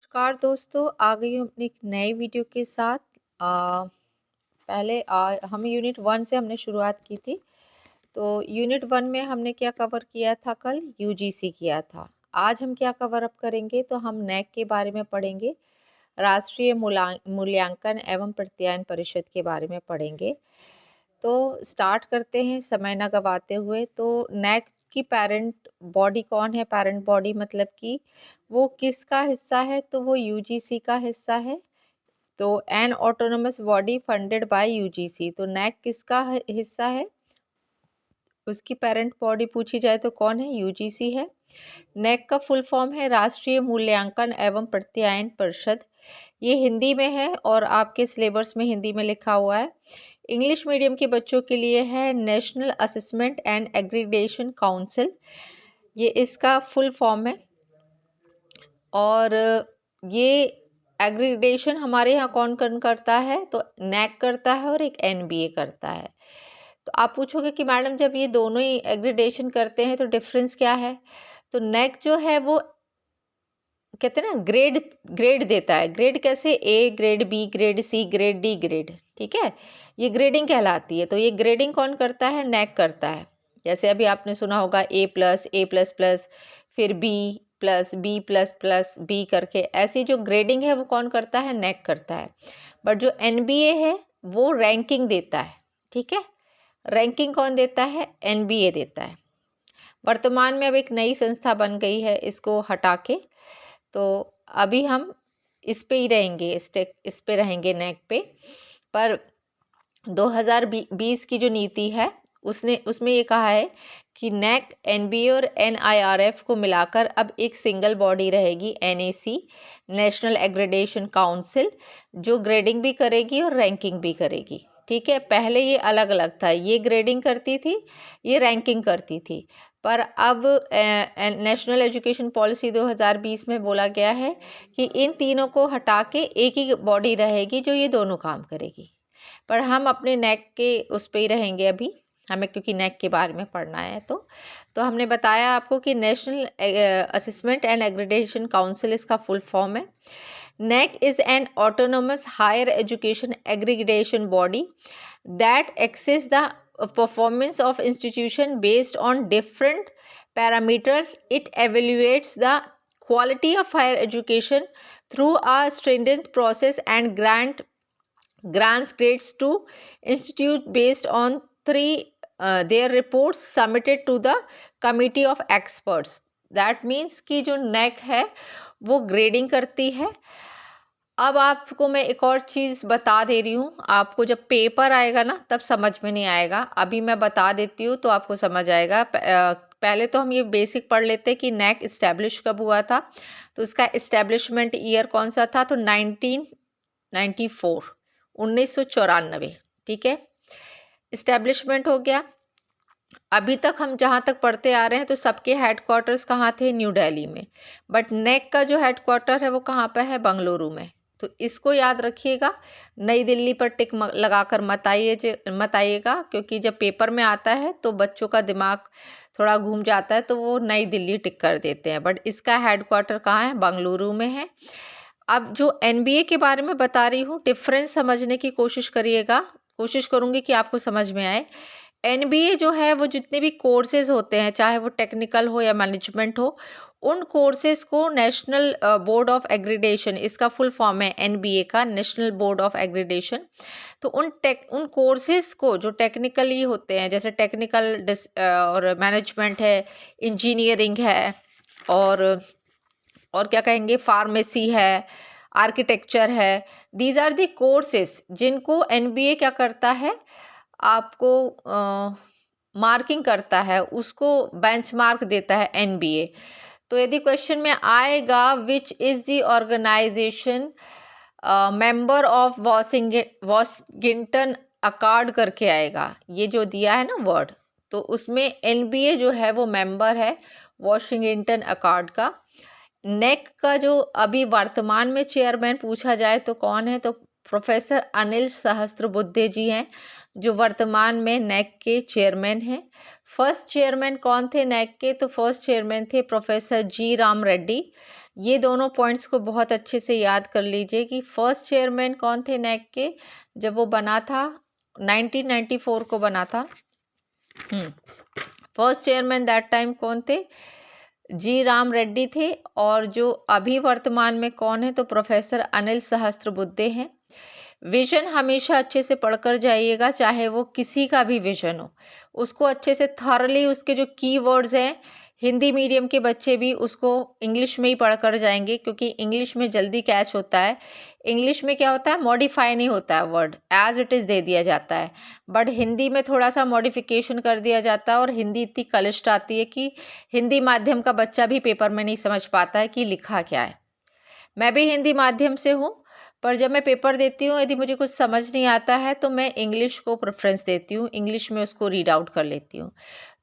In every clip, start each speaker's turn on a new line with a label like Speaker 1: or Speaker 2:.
Speaker 1: नमस्कार दोस्तों, आ गई हूँ अपनी एक नई वीडियो के साथ। पहले हम यूनिट 1 से हमने शुरुआत की थी। तो यूनिट 1 में हमने क्या कवर किया था? कल यूजीसी किया था। आज हम क्या कवर अप करेंगे? तो हम नैक के बारे में पढ़ेंगे, राष्ट्रीय मूल्यांकन एवं प्रत्यायन परिषद के बारे में पढ़ेंगे। तो स्टार्ट करते हैं समय न गवाते हुए। तो नैक की पेरेंट बॉडी कौन है? पेरेंट बॉडी मतलब कि वो किसका हिस्सा है? तो वो यूजीसी का हिस्सा है। तो N autonomous body funded by UGC. तो नैक किसका हिस्सा है? उसकी पेरेंट बॉडी पूछी जाए तो कौन है? यूजीसी है। नैक का फुल फॉर्म है राष्ट्रीय मूल्यांकन एवं प्रत्यायन परिषद। ये हिंदी में है और आपके सिलेबस में हिंदी में लिखा हुआ है। इंग्लिश मीडियम के बच्चों के लिए है national assessment and accreditation council. ये इसका फुल फॉर्म है। और ये एग्रीडेशन हमारे यहाँ कौन कौन करता है? तो नैक करता है और एक एनबीए करता है। तो आप पूछोगे कि मैडम जब ये दोनों ही एग्रीडेशन करते हैं तो डिफरेंस क्या है? तो नैक जो है वो कहते हैं ना ग्रेड ग्रेड देता है। ग्रेड कैसे? A grade, B grade, C grade, D grade. ठीक है, ये ग्रेडिंग कहलाती है। तो ये ग्रेडिंग कौन करता है? नैक करता है। जैसे अभी आपने सुना होगा ए प्लस प्लस, फिर B plus, B plus plus, B करके, ऐसी जो ग्रेडिंग है वो कौन करता है? नैक करता है। बट जो एनबीए है वो रैंकिंग देता है। ठीक है, रैंकिंग कौन देता है? एनबीए देता है। वर्तमान में अब एक नई संस्था बन गई है इसको हटा के। तो अभी हम इस पे ही रहेंगे, इस पे रहेंगे नैक पे। पर 2020 की जो नीति है उसमें ये कहा है कि नैक, एनबीए और एनआईआरएफ को मिलाकर अब एक सिंगल बॉडी रहेगी, एनएसी, नेशनल एग्रेडेशन काउंसिल, जो ग्रेडिंग भी करेगी और रैंकिंग भी करेगी। ठीक है, पहले ये अलग अलग था, ये ग्रेडिंग करती थी, ये रैंकिंग करती थी। पर अब नेशनल एजुकेशन पॉलिसी 2020 में बोला गया है कि इन तीनों को हटा के एक ही बॉडी रहेगी जो ये दोनों काम करेगी। पर हम अपने नैक के उस पे ही रहेंगे अभी, हमें क्योंकि नैक के बारे में पढ़ना है। तो हमने बताया आपको कि national assessment and accreditation council इसका फुल फॉर्म है। NAAC is an autonomous higher education aggregation body that access the performance of institution based on different parameters. It evaluates the quality of higher education through a stringent process and grants grades to institute based on their reports submitted to the committee of experts. That means कि जो NAC है वो grading करती है। अब आपको मैं एक और चीज़ बता दे रही हूँ, आपको जब पेपर आएगा ना तब समझ में नहीं आएगा। अभी मैं बता देती हूँ तो आपको समझ आएगा। पहले तो हम ये बेसिक पढ़ लेते कि नैक इस्टेब्लिश कब हुआ था। तो इसका इस्टेब्लिशमेंट ईयर कौन सा था? तो 1994, 1994। ठीक है, इस्टेब्लिशमेंट हो गया। अभी तक हम जहाँ तक पढ़ते आ रहे हैं तो सबके हेडक्वार्टर्स कहाँ थे? न्यू दिल्ली में। बट नैक का जो हेडक्वार्टर है वो कहाँ पे है? बेंगलुरु में। तो इसको याद रखिएगा, नई दिल्ली पर टिक लगाकर मत आइएगा, क्योंकि जब पेपर में आता है तो बच्चों का दिमाग थोड़ा घूम जाता है तो वो नई दिल्ली टिक कर देते हैं। बट इसका हेडक्वार्टर कहाँ है? बेंगलुरु में है। अब जो एनबीए के बारे में बता रही हूँ, डिफरेंस समझने की कोशिश करिएगा, कोशिश करूँगी कि आपको समझ में आए। एनबीए जो है वो जितने भी कोर्सेज होते हैं, चाहे वो टेक्निकल हो या मैनेजमेंट हो, उन कोर्सेज को नेशनल बोर्ड ऑफ एग्रीडेशन, इसका फुल फॉर्म है एनबीए का, नेशनल बोर्ड ऑफ एग्रीडेशन। तो उन कोर्सेज को जो टेक्निकली होते हैं, जैसे टेक्निकल और मैनेजमेंट है, इंजीनियरिंग है, और क्या कहेंगे, फार्मेसी है, आर्किटेक्चर है, दीज आर दी कोर्सेज जिनको एनबीए क्या करता है, आपको मार्किंग करता है, उसको बेंचमार्क देता है एनबीए। तो यदि क्वेश्चन में आएगा which is the organisation member of Washington accord करके आएगा, ये जो दिया है ना वर्ड, तो उसमें एनबीए जो है वो मेंबर है वॉशिंगटन अकॉर्ड का। नेक का जो अभी वर्तमान में चेयरमैन पूछा जाए तो कौन है? तो प्रोफेसर अनिल सहस्त्रबुद्धे जी हैं, जो वर्तमान में नेक के चेयरमैन हैं। फर्स्ट चेयरमैन कौन थे नेक के? तो फर्स्ट चेयरमैन थे प्रोफेसर जी राम रेड्डी। ये दोनों पॉइंट्स को बहुत अच्छे से याद कर लीजिए कि फर्स्ट चेयरमैन कौन थे नैक के जब वो बना था, 1994 को बना था। फर्स्ट चेयरमैन दैट टाइम कौन थे? जी राम रेड्डी थे। और जो अभी वर्तमान में कौन है? तो प्रोफेसर अनिल सहस्त्रबुद्धे हैं। विजन हमेशा अच्छे से पढ़कर जाइएगा, चाहे वो किसी का भी विजन हो, उसको अच्छे से थॉरली, उसके जो कीवर्ड्स हैं, हिंदी मीडियम के बच्चे भी उसको इंग्लिश में ही पढ़कर जाएंगे, क्योंकि इंग्लिश में जल्दी कैच होता है। इंग्लिश में क्या होता है, मॉडिफाई नहीं होता है, वर्ड एज इट इज़ दे दिया जाता है, बट हिंदी में थोड़ा सा मॉडिफिकेशन कर दिया जाता है। और हिंदी इतनी क्लिष्ट आती है कि हिंदी माध्यम का बच्चा भी पेपर में नहीं समझ पाता है कि लिखा क्या है। मैं भी हिंदी माध्यम से हूँ, पर जब मैं पेपर देती हूँ, यदि मुझे कुछ समझ नहीं आता है तो मैं इंग्लिश को प्रेफरेंस देती हूँ, इंग्लिश में उसको रीड आउट कर लेती हूँ।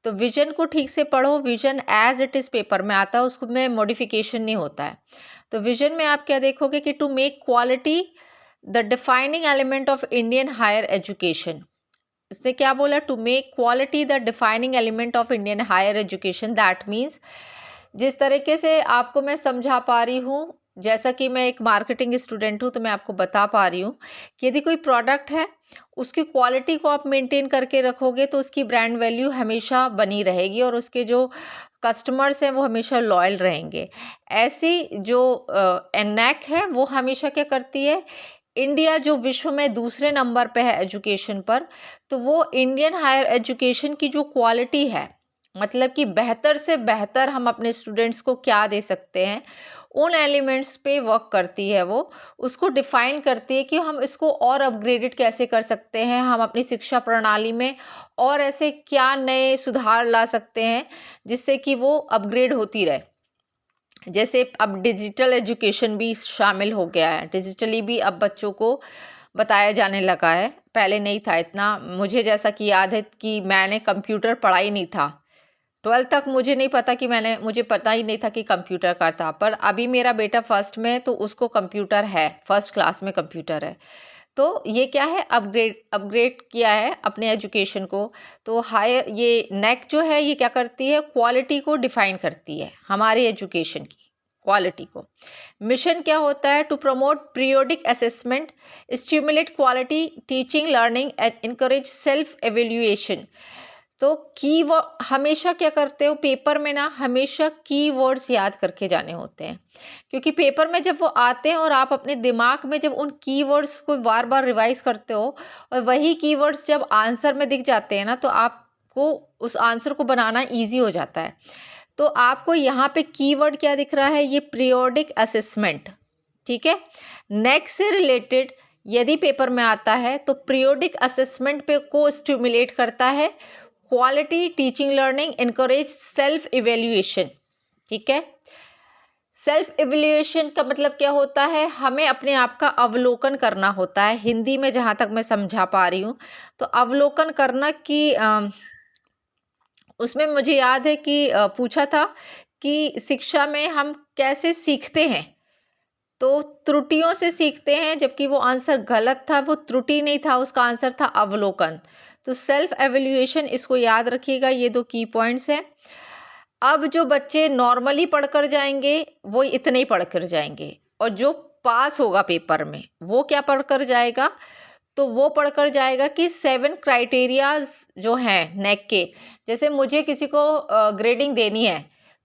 Speaker 1: तो विजन को ठीक से पढ़ो, vision as it is paper में आता है, उसको में मॉडिफिकेशन नहीं होता है। तो विजन में आप क्या देखोगे कि to make quality the defining element of Indian higher education. इसने क्या बोला? To make quality the defining element of Indian higher education. That means जिस तरीके से आपको मैं समझा पा रही हूँ, जैसा कि मैं एक मार्केटिंग स्टूडेंट हूँ, तो मैं आपको बता पा रही हूँ कि यदि कोई प्रोडक्ट है, उसकी क्वालिटी को आप मेंटेन करके रखोगे तो उसकी ब्रांड वैल्यू हमेशा बनी रहेगी और उसके जो कस्टमर्स हैं वो हमेशा लॉयल रहेंगे। ऐसी जो एनएक है वो हमेशा क्या करती है, इंडिया जो विश्व में दूसरे नंबर पे है एजुकेशन पर, तो वो इंडियन हायर एजुकेशन की जो क्वालिटी है, मतलब कि बेहतर से बेहतर हम अपने स्टूडेंट्स को क्या दे सकते हैं, उन एलिमेंट्स पे वर्क करती है। वो उसको डिफाइन करती है कि हम इसको और अपग्रेडेड कैसे कर सकते हैं, हम अपनी शिक्षा प्रणाली में और ऐसे क्या नए सुधार ला सकते हैं जिससे कि वो अपग्रेड होती रहे। जैसे अब डिजिटल एजुकेशन भी शामिल हो गया है, डिजिटली भी अब बच्चों को बताया जाने लगा है, पहले नहीं था इतना। मुझे जैसा कि याद है कि मैंने कंप्यूटर पढ़ा ही नहीं था, 12th तक मुझे नहीं पता कि मुझे पता ही नहीं था कि कंप्यूटर का था। पर अभी मेरा बेटा फर्स्ट में है तो उसको कंप्यूटर है, फर्स्ट क्लास में कंप्यूटर है। तो ये क्या है, अपग्रेड किया है अपने एजुकेशन को। तो हायर ये नेक जो है ये क्या करती है, क्वालिटी को डिफाइन करती है, हमारी एजुकेशन की क्वालिटी को। मिशन क्या होता है, to promote periodic assessment, stimulate quality teaching learning and encourage self evaluation. तो कीवर्ड हमेशा क्या करते हो, पेपर में ना हमेशा कीवर्ड्स याद करके जाने होते हैं, क्योंकि पेपर में जब वो आते हैं और आप अपने दिमाग में जब उन कीवर्ड्स को बार बार रिवाइज करते हो और वही कीवर्ड्स जब आंसर में दिख जाते हैं ना, तो आपको उस आंसर को बनाना इजी हो जाता है। तो आपको यहाँ पे कीवर्ड क्या दिख रहा है, ये पीरियोडिक असेसमेंट, ठीक है। नेक्स्ट से रिलेटेड यदि पेपर में आता है तो पीरियोडिक असेसमेंट पे को स्टिमुलेट करता है, quality teaching learning, encourage self evaluation, ठीक है। सेल्फ इवेल्युएशन का मतलब क्या होता है, हमें अपने आप का अवलोकन करना होता है। हिंदी में जहाँ तक मैं समझा पा रही हूँ, तो अवलोकन करना कि उसमें मुझे याद है कि पूछा था कि शिक्षा में हम कैसे सीखते हैं, तो त्रुटियों से सीखते हैं, जबकि वो आंसर गलत था, वो त्रुटि नहीं था, उसका आंसर था अवलोकन। तो सेल्फ एवेल्युएशन, इसको याद रखिएगा, ये दो की पॉइंट्स हैं। अब जो बच्चे नॉर्मली पढ़कर जाएंगे वो इतने ही पढ़कर जाएंगे, और जो पास होगा पेपर में वो क्या पढ़कर जाएगा, तो वो पढ़कर जाएगा कि 7 क्राइटेरियाज जो हैं नेक के, जैसे मुझे किसी को ग्रेडिंग देनी है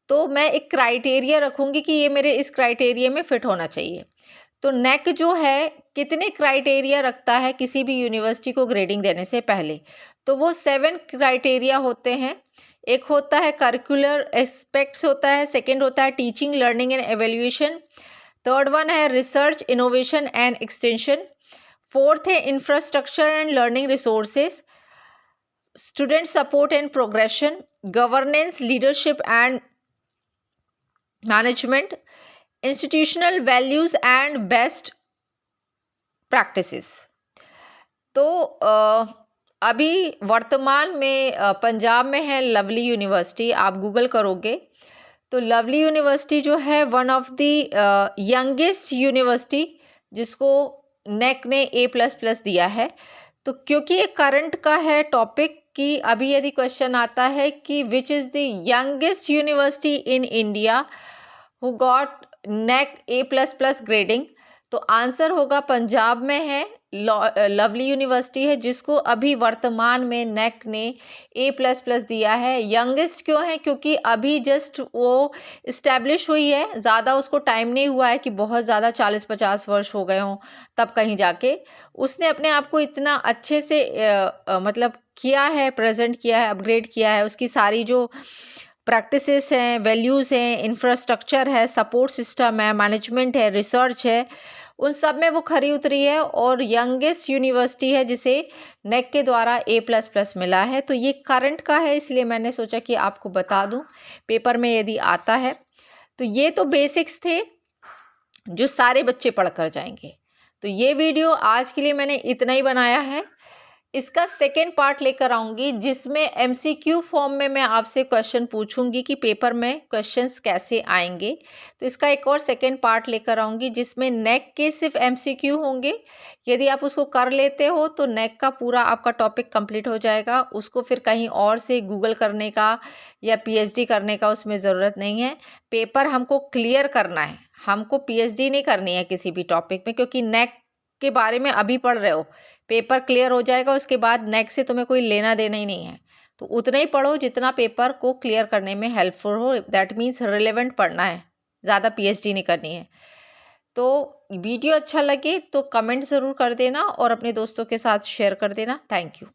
Speaker 1: तो मैं एक क्राइटेरिया रखूंगी कि ये मेरे इस क्राइटेरिया में फिट होना चाहिए। तो नेक जो है कितने क्राइटेरिया रखता है किसी भी यूनिवर्सिटी को ग्रेडिंग देने से पहले, तो वो 7 क्राइटेरिया होते हैं। एक होता है करिकुलर एस्पेक्ट्स होता है, सेकंड होता है teaching learning and evaluation, third one है research innovation and extension, fourth है infrastructure and learning resources, student support and progression, governance leadership and management, institutional values and best practices. तो अभी वर्तमान में पंजाब में है लवली यूनिवर्सिटी, आप गूगल करोगे तो लवली यूनिवर्सिटी जो है one of the youngest university जिसको नेक ने A++ दिया है। तो क्योंकि ये करंट का है टॉपिक कि अभी यदि क्वेश्चन आता है कि which is the youngest university in India who got neck A++ grading, तो आंसर होगा पंजाब में है, लवली यूनिवर्सिटी है जिसको अभी वर्तमान में नेक ने A++ दिया है। यंगेस्ट क्यों है? क्योंकि अभी जस्ट वो इस्टेब्लिश हुई है, ज़्यादा उसको टाइम नहीं हुआ है कि बहुत ज़्यादा 40-50 वर्ष हो गए हों तब कहीं जाके उसने अपने आप को इतना अच्छे से मतलब किया है, प्रेजेंट किया है, अपग्रेड किया है। उसकी सारी जो प्रैक्टिसेस हैं, वैल्यूज़ हैं, इंफ्रास्ट्रक्चर है, सपोर्ट सिस्टम है, मैनेजमेंट है, रिसर्च है, उन सब में वो खरी उतरी है और यंगेस्ट यूनिवर्सिटी है जिसे नेक के द्वारा A++ मिला है। तो ये करंट का है, इसलिए मैंने सोचा कि आपको बता दूं पेपर में यदि आता है। तो ये तो बेसिक्स थे जो सारे बच्चे पढ़ कर जाएंगे। तो ये वीडियो आज के लिए मैंने इतना ही बनाया है। इसका सेकेंड पार्ट लेकर आऊंगी जिसमें MCQ फॉर्म में मैं आपसे क्वेश्चन पूछूंगी कि पेपर में क्वेश्चंस कैसे आएंगे। तो इसका एक और सेकेंड पार्ट लेकर आऊंगी जिसमें नेक के सिर्फ MCQ होंगे। यदि आप उसको कर लेते हो तो नेक का पूरा आपका टॉपिक कंप्लीट हो जाएगा। उसको फिर कहीं और से गूगल करने का या PhD करने का उसमें ज़रूरत नहीं है। पेपर हमको क्लियर करना है, हमको PhD नहीं करनी है किसी भी टॉपिक में, क्योंकि नेक के बारे में अभी पढ़ रहे हो। पेपर क्लियर हो जाएगा, उसके बाद नेक्स्ट से तुम्हें कोई लेना देना ही नहीं है। तो उतना ही पढ़ो जितना पेपर को क्लियर करने में हेल्पफुल हो। दैट मीन्स रिलेवेंट पढ़ना है, ज़्यादा PhD नहीं करनी है। तो वीडियो अच्छा लगे तो कमेंट ज़रूर कर देना और अपने दोस्तों के साथ शेयर कर देना। Thank you.